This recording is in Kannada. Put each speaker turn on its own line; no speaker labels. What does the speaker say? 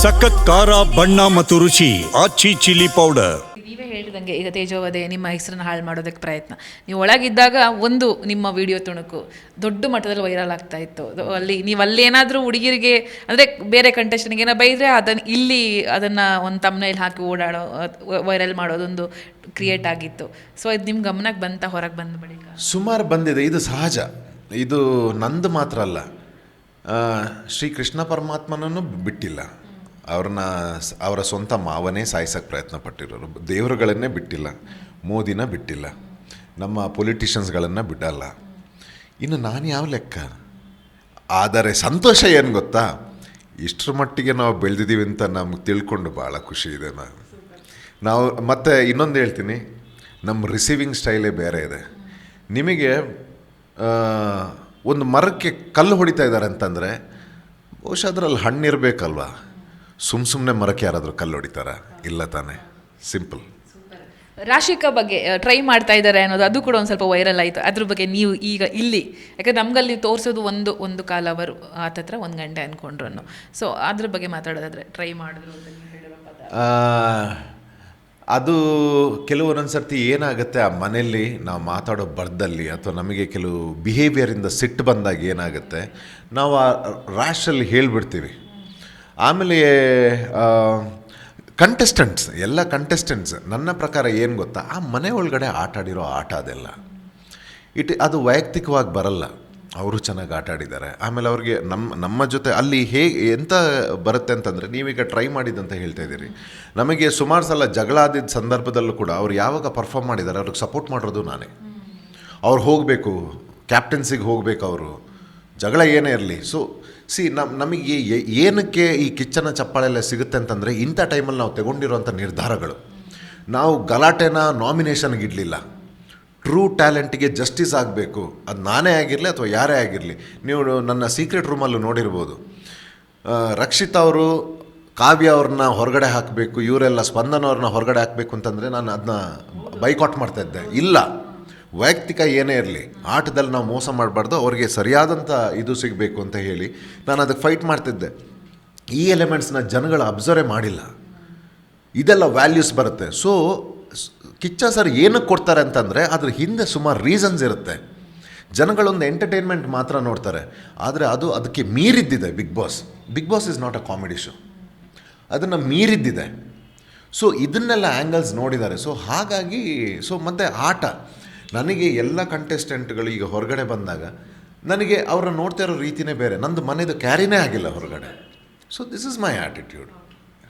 ಸಖತ್ ಖಾರ ಬಣ್ಣ ಮತ್ತು ರುಚಿ ಆಚಿ ಚಿಲ್ಲಿ ಪೌಡರ್.
ನೀವೇ ಹೇಳಿದಂಗೆ ಈಗ ತೇಜೋವಧೆ ನಿಮ್ಮ ಹೆಸರನ್ನು ಹಾಳು ಮಾಡೋದಕ್ಕೆ ಪ್ರಯತ್ನ. ನೀವು ಒಳಗಿದ್ದಾಗ ಒಂದು ನಿಮ್ಮ ವಿಡಿಯೋ ತುಣುಕು ದೊಡ್ಡ ಮಟ್ಟದಲ್ಲಿ ವೈರಲ್ ಆಗ್ತಾ ಇತ್ತು. ನೀವು ಅಲ್ಲೇನಾದರೂ ಹುಡುಗಿರಿಗೆ ಅಂದರೆ ಬೇರೆ ಕಂಟೆಸ್ಟೆಂಟ್ಗೆ ಏನೋ ಬೈದರೆ ಅದನ್ನು ಒಂದು ತಮ್ನೇಲ್ ಹಾಕಿ ಓಡಾಡೋ ವೈರಲ್ ಮಾಡೋದೊಂದು ಕ್ರಿಯೇಟ್ ಆಗಿತ್ತು. ಸೊ ಇದು ನಿಮ್ಮ ಗಮನಕ್ಕೆ ಬಂತ ಹೊರಗೆ ಬಂದ ಬಳಿಕ?
ಸುಮಾರು ಬಂದಿದೆ, ಇದು ಸಹಜ. ಇದು ನಂದು ಮಾತ್ರ ಅಲ್ಲ, ಶ್ರೀ ಕೃಷ್ಣ ಪರಮಾತ್ಮನನ್ನು ಬಿಟ್ಟಿಲ್ಲ. ಅವರ ಸ್ವಂತ ಮಾವನೇ ಸಾಯಿಸೋಕ್ಕೆ ಪ್ರಯತ್ನ ಪಟ್ಟಿರೋರು. ದೇವರುಗಳನ್ನೇ ಬಿಟ್ಟಿಲ್ಲ, ಮೋದಿನ ಬಿಟ್ಟಿಲ್ಲ, ನಮ್ಮ ಪೊಲಿಟಿಷಿಯನ್ಸ್ಗಳನ್ನು ಬಿಡಲ್ಲ. ಇನ್ನು ನಾನು ಯಾವ ಲೆಕ್ಕ? ಆದರೆ ಸಂತೋಷ ಏನು ಗೊತ್ತಾ, ಇಷ್ಟರ ಮಟ್ಟಿಗೆ ನಾವು ಬೆಳೆದಿದ್ದೀವಿ ಅಂತ ನಮ್ಗೆ ತಿಳ್ಕೊಂಡು ಭಾಳ ಖುಷಿ ಇದೆ. ನಾವು ಮತ್ತೆ ಇನ್ನೊಂದು ಹೇಳ್ತೀನಿ, ನಮ್ಮ ರಿಸೀವಿಂಗ್ ಸ್ಟೈಲೇ ಬೇರೆ ಇದೆ. ನಿಮಗೆ ಒಂದು ಮರಕ್ಕೆ ಕಲ್ಲು ಹೊಡಿತಾ ಇದ್ದಾರೆ ಅಂತಂದರೆ ಬಹುಶಃ ಅದರಲ್ಲಿ ಹಣ್ಣಿರಬೇಕಲ್ವ. ಸುಮ್ಮನೆ ಮರಕ್ಕೆ ಯಾರಾದರೂ ಕಲ್ಲು ಹೊಡಿತಾರ? ಇಲ್ಲ ತಾನೆ. ಸಿಂಪಲ್.
ರಾಶಿಕಾ ಬಗ್ಗೆ ಟ್ರೈ ಮಾಡ್ತಾ ಇದ್ದಾರೆ ಅನ್ನೋದು ಅದು ಕೂಡ ಒಂದು ಸ್ವಲ್ಪ ವೈರಲ್ ಆಯಿತು. ಅದ್ರ ಬಗ್ಗೆ ನೀವು ಈಗ ಇಲ್ಲಿ, ಯಾಕಂದ್ರೆ ನಮ್ಗಲ್ಲಿ ತೋರಿಸೋದು ಒಂದು ಕಾಲ ಅವರು ಆತತ್ರ 1 ಗಂಟೆ ಅಂದ್ಕೊಂಡ್ರು. ಸೊ ಅದ್ರ ಬಗ್ಗೆ ಮಾತಾಡೋದಾದ್ರೆ ಟ್ರೈ ಮಾಡಿದ್ರು
ಅದು ಕೆಲವೊಂದೊಂದು ಸರ್ತಿ ಏನಾಗುತ್ತೆ, ಆ ಮನೆಯಲ್ಲಿ ನಾವು ಮಾತಾಡೋ ಬರ್ದಲ್ಲಿ ಅಥವಾ ನಮಗೆ ಕೆಲವು ಬಿಹೇವಿಯರಿಂದ ಸಿಟ್ಟು ಬಂದಾಗ ಏನಾಗುತ್ತೆ, ನಾವು ಆ ರ್ಯಾಶಲ್ಲಿ ಹೇಳಿಬಿಡ್ತೀವಿ. ಆಮೇಲೆ ಎಲ್ಲ ಕಂಟೆಸ್ಟೆಂಟ್ಸ್ ನನ್ನ ಪ್ರಕಾರ ಏನು ಗೊತ್ತಾ, ಆ ಮನೆ ಒಳಗಡೆ ಆಟ ಆಡಿರೋ ಆಟ ಅದೆಲ್ಲ ಅದು ವೈಯಕ್ತಿಕವಾಗಿ ಬರಲ್ಲ. ಅವರು ಚೆನ್ನಾಗಿ ಆಟ ಆಡಿದ್ದಾರೆ. ಆಮೇಲೆ ಅವ್ರಿಗೆ ನಮ್ಮ ಜೊತೆ ಅಲ್ಲಿ ಎಂತ ಬರುತ್ತೆ ಅಂತಂದರೆ, ನೀವೀಗ ಟ್ರೈ ಮಾಡಿದಂತ ಹೇಳ್ತಾ ಇದ್ದೀರಿ. ನಮಗೆ ಸುಮಾರು ಸಲ ಜಗಳ ಆದಿದ್ದ ಸಂದರ್ಭದಲ್ಲೂ ಕೂಡ ಅವ್ರು ಯಾವಾಗ ಪರ್ಫಾರ್ಮ್ ಮಾಡಿದ್ದಾರೆ ಅವ್ರಿಗೆ ಸಪೋರ್ಟ್ ಮಾಡೋದು ನಾನೇ. ಅವ್ರು ಹೋಗಬೇಕು, ಕ್ಯಾಪ್ಟನ್ಸಿಗೆ ಹೋಗಬೇಕು, ಅವರು ಜಗಳ ಏನೇ ಇರಲಿ. ಸೊ ನಮಗೆ ಏನಕ್ಕೆ ಈ ಕಿಚ್ಚನ ಚಪ್ಪಾಳೆಲ್ಲ ಸಿಗುತ್ತೆ ಅಂತಂದರೆ, ಇಂಥ ಟೈಮಲ್ಲಿ ನಾವು ತಗೊಂಡಿರೋಂಥ ನಿರ್ಧಾರಗಳು. ನಾವು ಗಲಾಟೆನ ನಾಮಿನೇಷನ್ಗೆ ಇಡಲಿಲ್ಲ. ಟ್ರೂ ಟ್ಯಾಲೆಂಟಿಗೆ ಜಸ್ಟಿಸ್ ಆಗಬೇಕು. ಅದು ನಾನೇ ಆಗಿರಲಿ ಅಥವಾ ಯಾರೇ ಆಗಿರಲಿ. ನೀವು ನನ್ನ ಸೀಕ್ರೆಟ್ ರೂಮಲ್ಲೂ ನೋಡಿರ್ಬೋದು, ರಕ್ಷಿತಾ ಅವರು ಕಾವ್ಯ ಅವ್ರನ್ನ ಹೊರಗಡೆ ಹಾಕಬೇಕು, ಇವರೆಲ್ಲ ಸ್ಪಂದನ ಅವ್ರನ್ನ ಹೊರಗಡೆ ಹಾಕಬೇಕು ಅಂತಂದರೆ ನಾನು ಅದನ್ನ ಬೈಕಾಟ್ ಮಾಡ್ತಾಯಿದ್ದೆ. ಇಲ್ಲ, ವೈಯಕ್ತಿಕ ಏನೇ ಇರಲಿ, ಆಟದಲ್ಲಿ ನಾವು ಮೋಸ ಮಾಡಬಾರ್ದು, ಅವ್ರಿಗೆ ಸರಿಯಾದಂಥ ಇದು ಸಿಗಬೇಕು ಅಂತ ಹೇಳಿ ನಾನು ಅದಕ್ಕೆ ಫೈಟ್ ಮಾಡ್ತಿದ್ದೆ. ಈ ಎಲಿಮೆಂಟ್ಸ್ನ ಜನಗಳು ಅಬ್ಸರ್ವೇ ಮಾಡಿಲ್ಲ. ಇದೆಲ್ಲ ವ್ಯಾಲ್ಯೂಸ್ ಬರುತ್ತೆ. ಸೊ ಕಿಚ್ಚ ಸರ್ ಏನಕ್ಕೆ ಕೊಡ್ತಾರೆ ಅಂತಂದರೆ ಅದ್ರ ಹಿಂದೆ ಸುಮಾರು ರೀಸನ್ಸ್ ಇರುತ್ತೆ. ಜನಗಳೊಂದು ಎಂಟರ್ಟೈನ್ಮೆಂಟ್ ಮಾತ್ರ ನೋಡ್ತಾರೆ, ಆದರೆ ಅದಕ್ಕೆ ಮೀರಿದ್ದಿದೆ. Big boss is not a comedy show, ಅದನ್ನು ಮೀರಿದ್ದಿದೆ. ಸೊ ಇದನ್ನೆಲ್ಲ ಆ್ಯಂಗಲ್ಸ್ ನೋಡಿದ್ದಾರೆ. ಸೊ ಹಾಗಾಗಿ ಮತ್ತು ಆಟ, ನನಗೆ ಎಲ್ಲ ಕಂಟೆಸ್ಟೆಂಟ್ಗಳು ಈಗ ಹೊರಗಡೆ ಬಂದಾಗ ನನಗೆ ಅವರ ನೋಡ್ತಾ ಇರೋ ರೀತಿಯೇ ಬೇರೆ. ನಂದು ಮನೆಯದು ಕ್ಯಾರಿನೇ ಆಗಿಲ್ಲ ಹೊರಗಡೆ. So this is my attitude.